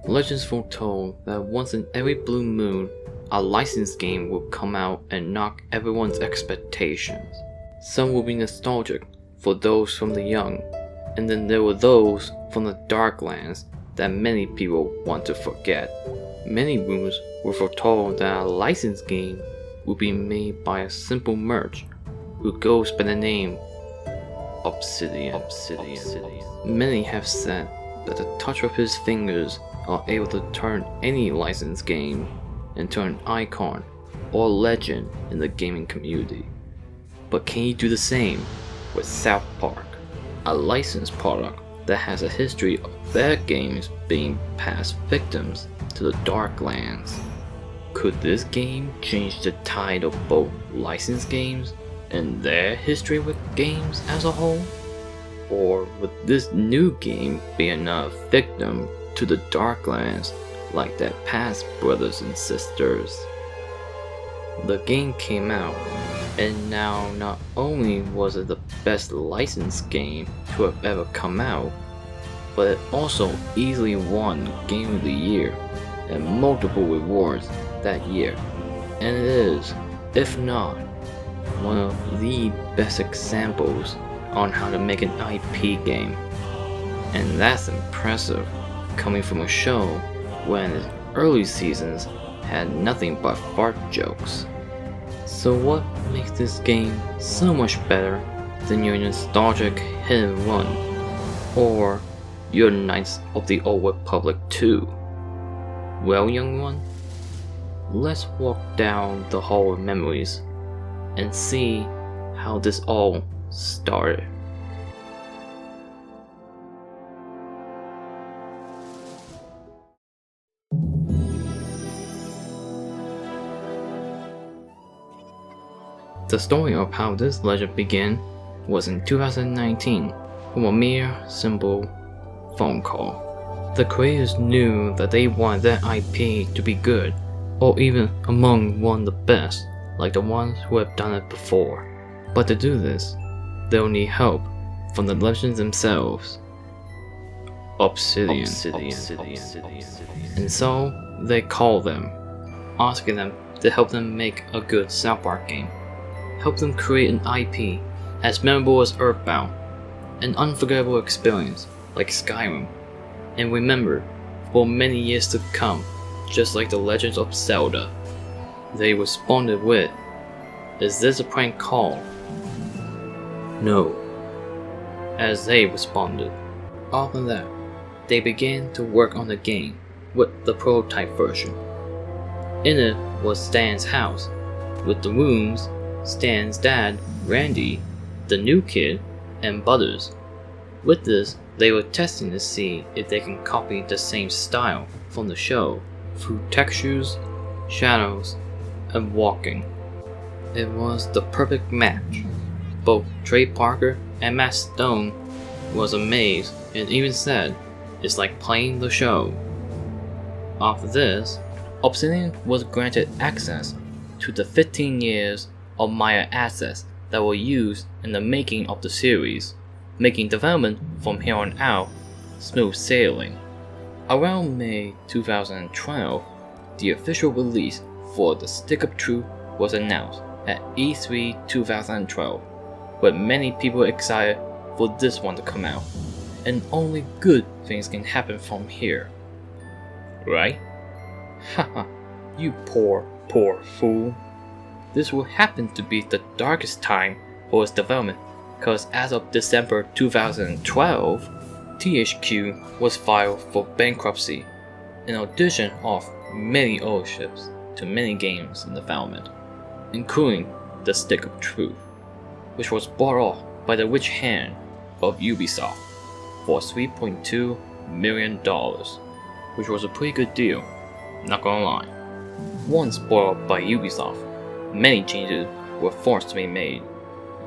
Legends foretold that once in every blue moon, a licensed game will come out and knock everyone's expectations. Some will be nostalgic for those from the young, and then there were those from the Darklands that many people want to forget. Many rumors were foretold that a licensed game would be made by a simple merch who goes by the name Obsidian. Many have said that the touch of his fingers are able to turn any licensed game into an icon or legend in the gaming community. But can he do the same with South Park, a licensed product that has a history of their games being past victims to the Darklands? Could this game change the tide of both licensed games and their history with games as a whole? Or would this new game be another victim to the Darklands like their past brothers and sisters? The game came out, and now not only was it the best licensed game to have ever come out, but it also easily won Game of the Year and multiple rewards that year. And it is, if not, one of the best examples on how to make an IP game. And that's impressive, coming from a show when its early seasons had nothing but fart jokes. So what makes this game so much better than your nostalgic hit and run, or your Knights of the Old Republic 2? Well, young one, let's walk down the hall of memories and see how this all started. The story of how this legend began was in 2019 from a mere simple phone call. The creators knew that they wanted their IP to be good, or even among one of the best, like the ones who have done it before. But to do this, they'll need help from the legends themselves, Obsidian. And so they called them, asking them to help them make a good South Park game, help them create an IP as memorable as Earthbound, an unforgettable experience like Skyrim, and remembered for many years to come, just like the Legends of Zelda. They responded with, "Is this a prank call?" "No," as they responded. After that, they began to work on the game with the prototype version. In it was Stan's house, with the rooms, Stan's dad, Randy, the new kid, and Butters. With this, they were testing to see if they can copy the same style from the show through textures, shadows, and walking. It was the perfect match. Both Trey Parker and Matt Stone was amazed and even said, "It's like playing the show." After this, Obsidian was granted access to the 15 years of Maya assets that were used in the making of the series, making development from here on out smooth sailing. Around May 2012, the official release for the Stick of Truth was announced at E3 2012, with many people excited for this one to come out, and only good things can happen from here. Right? Haha, you poor fool. This will happen to be the darkest time for its development, cause as of December 2012, THQ was filed for bankruptcy, in addition of many ownerships to many games in development, including the Stick of Truth, which was bought off by the rich hand of Ubisoft for $3.2 million, which was a pretty good deal, not gonna lie. Once bought up by Ubisoft, many changes were forced to be made.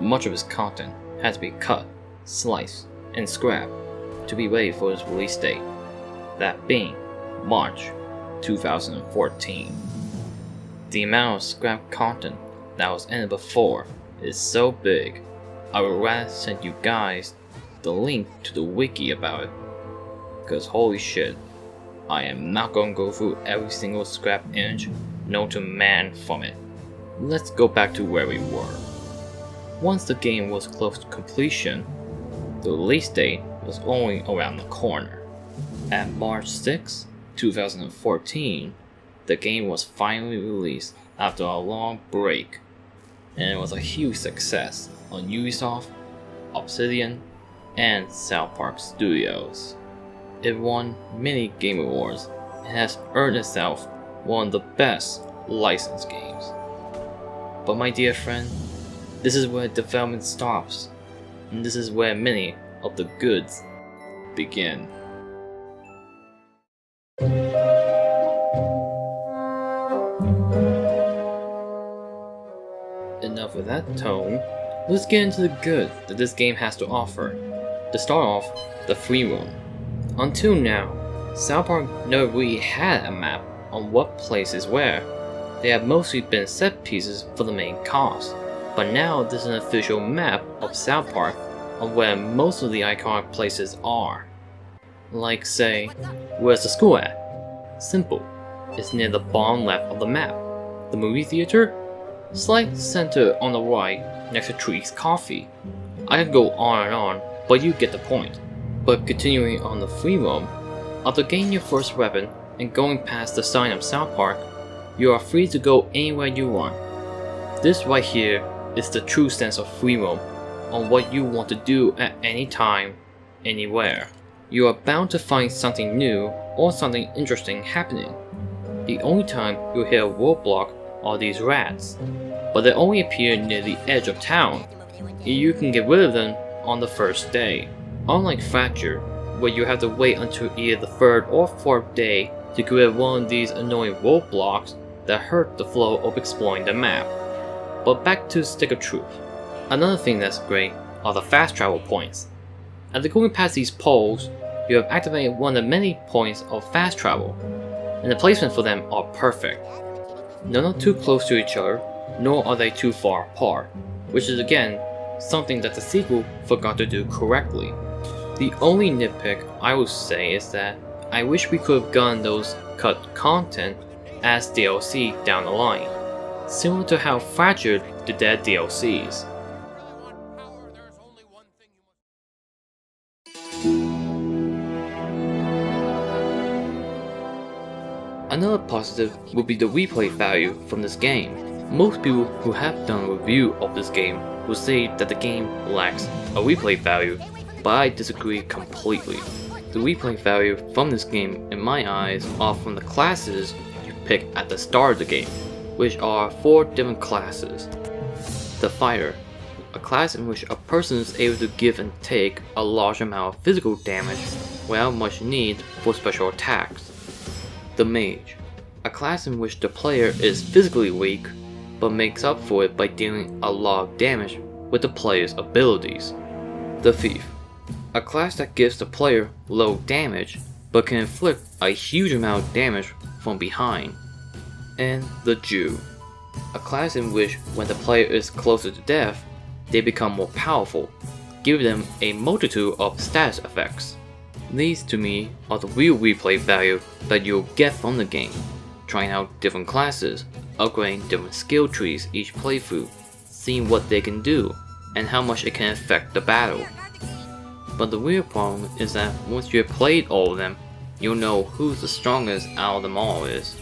Much of its content had to be cut, sliced, and scrapped to be ready for its release date, that being March 2014. The amount of scrap content that was in it before is so big, I would rather send you guys the link to the wiki about it, cause holy shit, I am not gonna go through every single scrap inch known to man from it. Let's go back to where we were. Once the game was close to completion, the release date was only around the corner. At March 6, 2014, the game was finally released after a long break, and it was a huge success on Ubisoft, Obsidian, and Soundtrack Studios. It won many game awards and has earned itself one of the best licensed games. But my dear friend, this is where development stops, and this is where many of the goods begin. Enough with that tone, let's get into the good that this game has to offer. To start off, the free roam. Until now, Soundtrack never really had a map on what place is where. They have mostly been set pieces for the main cast, but now there's an official map of Soundtrack on where most of the iconic places are. Like say, where's the school at? Simple, it's near the bottom left of the map. The movie theater? Slight center on the right next to Tree's Coffee. I could go on and on, but you get the point. But continuing on the free roam, after gaining your first weapon and going past the sign of Soundtrack, you are free to go anywhere you want. This right here is the true sense of free roam on what you want to do at any time, anywhere. You are bound to find something new or something interesting happening. The only time you'll hit a roadblock are these rats, but they only appear near the edge of town. You can get rid of them on the first day, unlike Fracture, where you have to wait until either the third or fourth day to get rid of one of these annoying roadblocks that hurt the flow of exploring the map. But back to Stick of Truth. Another thing that's great are the fast travel points. After going past these poles, you have activated one of the many points of fast travel, and the placement for them are perfect. None are too close to each other, nor are they too far apart, which is again something that the sequel forgot to do correctly. The only nitpick I would say is that I wish we could have gotten those cut content as DLC down the line, similar to how Fractured did their DLCs. Another positive would be the replay value from this game. Most people who have done a review of this game will say that the game lacks a replay value, but I disagree completely. The replay value from this game, in my eyes, are from the classes you pick at the start of the game, which are 4 different classes. The Fighter, a class in which a person is able to give and take a large amount of physical damage without much need for special attacks. The Mage, a class in which the player is physically weak, but makes up for it by dealing a lot of damage with the player's abilities. The Thief, a class that gives the player low damage, but can inflict a huge amount of damage from behind. And the Jew, a class in which when the player is closer to death, they become more powerful, giving them a multitude of status effects. These to me are the real replay value that you'll get from the game, trying out different classes, upgrading different skill trees each playthrough, seeing what they can do, and how much it can affect the battle. But the real problem is that once you have played all of them, you'll know who's the strongest out of them all is.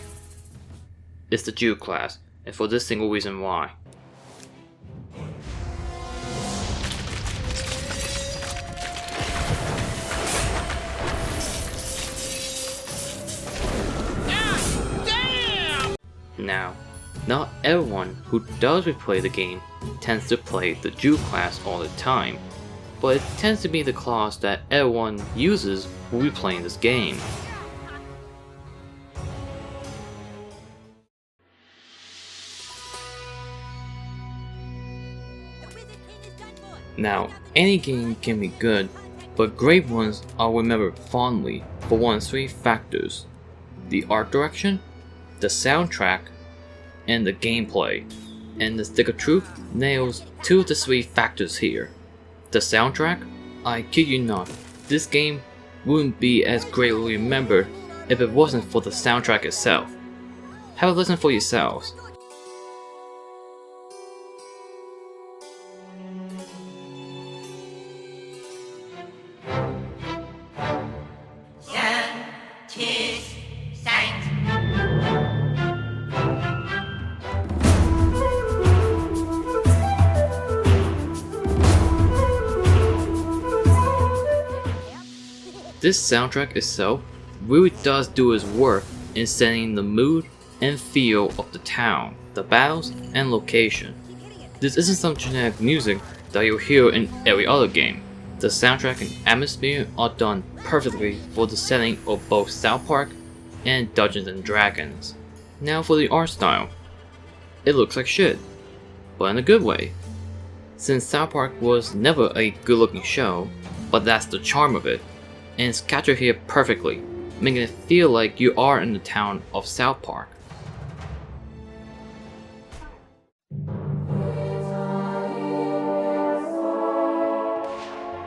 It's the Jew class, and for this single reason why. Now, not everyone who does replay the game tends to play the Jew class all the time, but it tends to be the class that everyone uses when replaying this game. Now, any game can be good, but great ones are remembered fondly for one of 3 factors: the art direction, the soundtrack, and the gameplay. And the Stick of Truth nails 2 of the 3 factors here. The soundtrack? I kid you not, this game wouldn't be as greatly remembered if it wasn't for the soundtrack itself. Have a listen for yourselves. This soundtrack itself really does do its work in setting the mood and feel of the town, the battles, and location. This isn't some generic music that you'll hear in every other game. The soundtrack and atmosphere are done perfectly for the setting of both South Park and Dungeons and Dragons. Now for the art style. It looks like shit, but in a good way. Since South Park was never a good looking show, but that's the charm of it, and it's captured here perfectly, making it feel like you are in the town of South Park.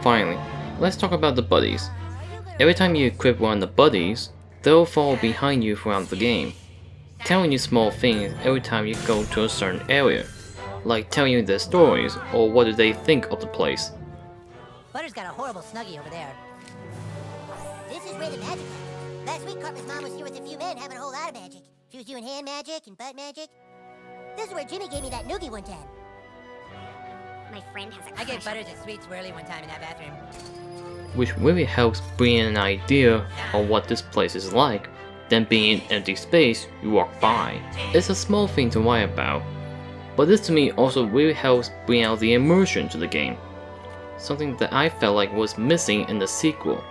Finally, let's talk about the buddies. Every time you equip one of the buddies, they'll follow behind you throughout the game, telling you small things every time you go to a certain area, like telling you their stories or what do they think of the place. Butter's got a horrible snuggie over there. This is where the magic is. Last week, Cartman's mom was here with a few men having a whole lot of magic. She was doing hand magic and butt magic. This is where Jimmy gave me that noogie one time. My friend has a crush. I gave Butters a sweet swirly one time in that bathroom. Which really helps bring in an idea of what this place is like than being an empty space you walk by. It's a small thing to worry about, but this to me also really helps bring out the immersion to the game. Something that I felt like was missing in the sequel.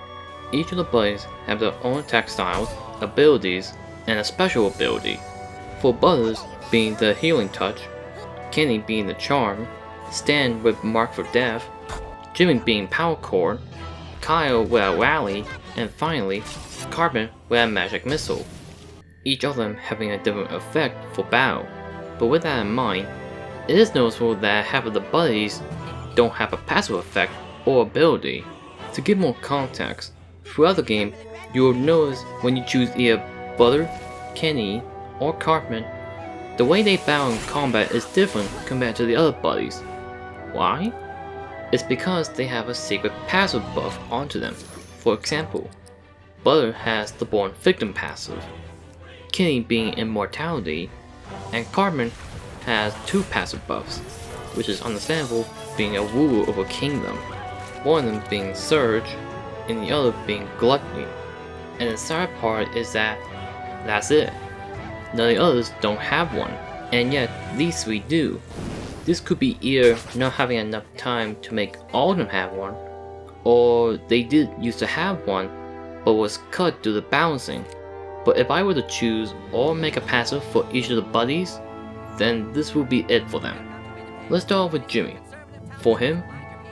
Each of the buddies have their own attack styles, abilities, and a special ability. For Butters being the healing touch, Kenny being the charm, Stan with Mark for Death, Jimmy being Power Core, Kyle with a rally, and finally, Cartman with a magic missile. Each of them having a different effect for battle. But with that in mind, it is noticeable that half of the buddies don't have a passive effect or ability. To give more context, throughout the game, you will notice when you choose either Butter, Kenny, or Cartman, the way they battle in combat is different compared to the other buddies. Why? It's because they have a secret passive buff onto them. For example, Butter has the Born Victim passive, Kenny being Immortality, and Cartman has two passive buffs, which is understandable being a ruler of a kingdom, one of them being Surge, and the other being Gluttony. And the sad part is that that's it. None of the others don't have one, and yet these three do. This could be either not having enough time to make all of them have one, or they did used to have one, but was cut due to balancing. But if I were to choose or make a passive for each of the buddies, then this will be it for them. Let's start off with Jimmy. For him,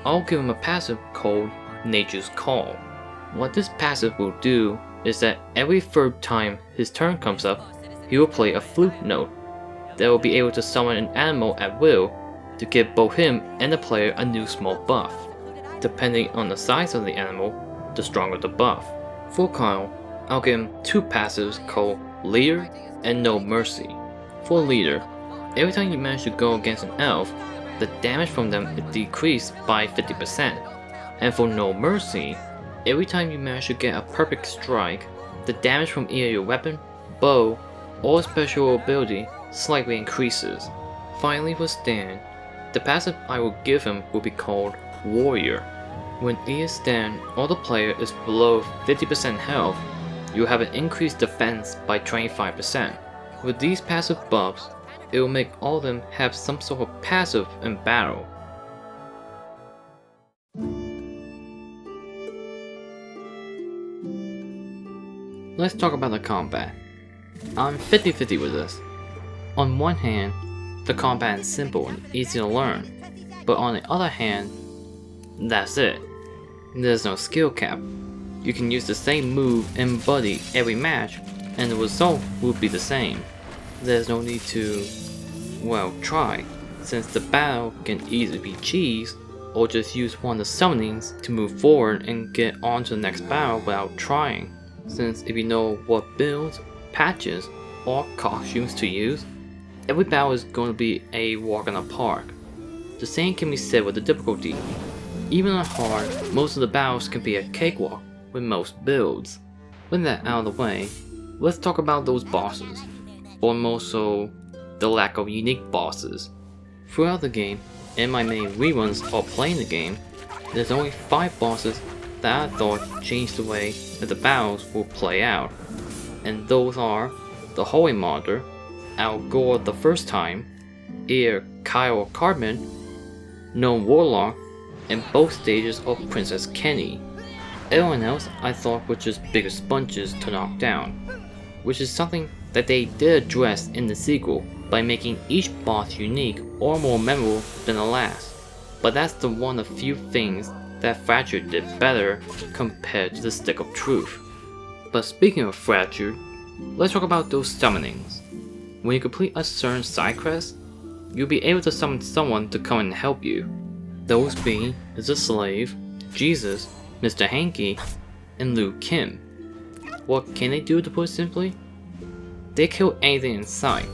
I'll give him a passive called Nature's Call. What this passive will do is that every third time his turn comes up, he will play a flute note that will be able to summon an animal at will to give both him and the player a new small buff. Depending on the size of the animal, the stronger the buff. For Kyle, I'll give him two passives called Leader and No Mercy. For Leader, every time you manage to go against an elf, the damage from them is decreased by 50%. And for No Mercy, every time you manage to get a perfect strike, the damage from either your weapon, bow, or special ability slightly increases. Finally for Stan, the passive I will give him will be called Warrior. When either Stan or the player is below 50% health, you will have an increased defense by 25%. With these passive buffs, it will make all of them have some sort of passive in battle. Let's talk about the combat. I'm 50-50 with this. On one hand, the combat is simple and easy to learn, but on the other hand, that's it. There's no skill cap. You can use the same move and buddy every match, and the result will be the same. There's no need to, well, try, since the battle can easily be cheesed, or just use one of the summonings to move forward and get on to the next battle without trying. since if you know what builds, patches, or costumes to use, every battle is going to be a walk in the park. The same can be said with the difficulty. Even on hard, most of the battles can be a cakewalk with most builds. With that out of the way, let's talk about those bosses, or more so, the lack of unique bosses. Throughout the game, and my many reruns of playing the game, there's only 5 bosses that I thought changed the way that the battles will play out. And those are the Holy Monitor, Al Gore the first time, Ear Kyle Cartman, Gnome Warlock, and both stages of Princess Kenny. Everyone else I thought were just bigger sponges to knock down, which is something that they did address in the sequel by making each boss unique or more memorable than the last. But that's the one of few things that Fractured did better compared to the Stick of Truth. But speaking of Fractured, let's talk about those summonings. When you complete a certain side quest, you'll be able to summon someone to come and help you. Those being the Slave, Jesus, Mr. Hanky, and Liu Kim. What can they do, to put it simply? They kill anything in sight.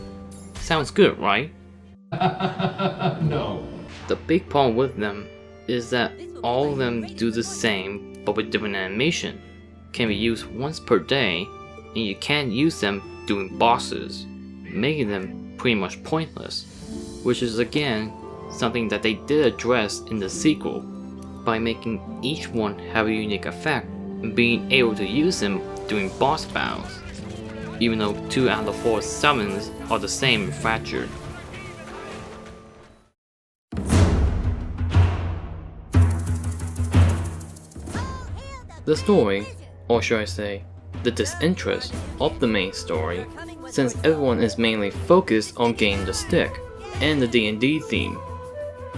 Sounds good, right? No. The big problem with them is that all of them do the same but with different animation, can be used once per day, and you can't use them doing bosses, making them pretty much pointless, which is again something that they did address in the sequel by making each one have a unique effect and being able to use them during boss battles, even though 2 out of the 4 summons are the same in Fractured. The story, or should I say, the disinterest of the main story, since everyone is mainly focused on getting the stick and the D&D theme.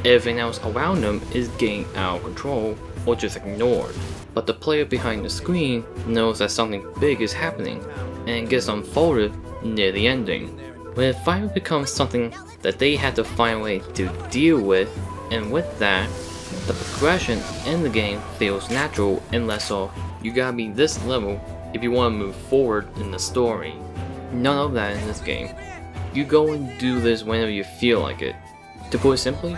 Everything else around them is getting out of control or just ignored. But the player behind the screen knows that something big is happening and gets unfolded near the ending, when it finally becomes something that they had to find a way to deal with, and with that, the progression in the game feels natural and less of, you gotta be this level if you want to move forward in the story. None of that in this game. You go and do this whenever you feel like it. To put it simply,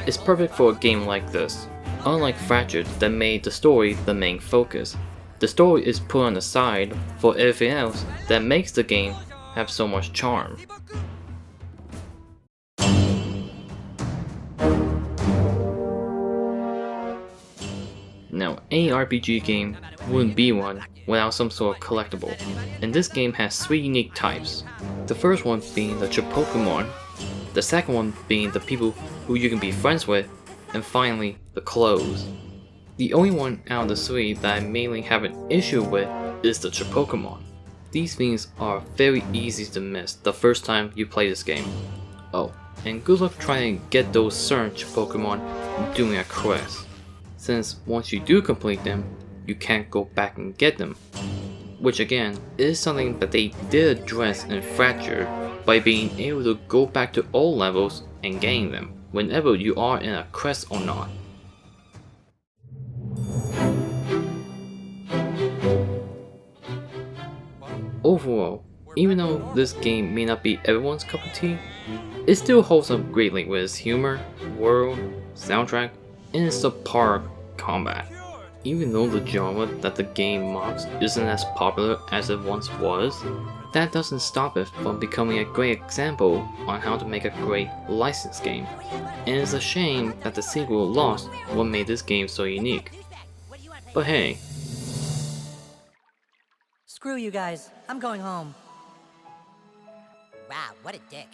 it's perfect for a game like this. Unlike Fractured that made the story the main focus, the story is put on the side for everything else that makes the game have so much charm. Now, any RPG game wouldn't be one without some sort of collectible, and this game has 3 unique types. The first one being the Pokemon, the second one being the people who you can be friends with, and finally, the clothes. The only one out of the 3 that I mainly have an issue with is the Pokemon. These things are very easy to miss the first time you play this game. Oh, and good luck trying to get those certain Pokemon doing a quest, since once you do complete them, you can't go back and get them. Which again, is something that they did address in Fractured by being able to go back to old levels and getting them, whenever you are in a quest or not. Overall, even though this game may not be everyone's cup of tea, it still holds up greatly with its humor, world, soundtrack, and its subpar combat. Even though the genre that the game mocks isn't as popular as it once was, that doesn't stop it from becoming a great example on how to make a great licensed game. And it's a shame that the sequel lost what made this game so unique. But hey. Screw you guys, I'm going home. Wow, what a dick.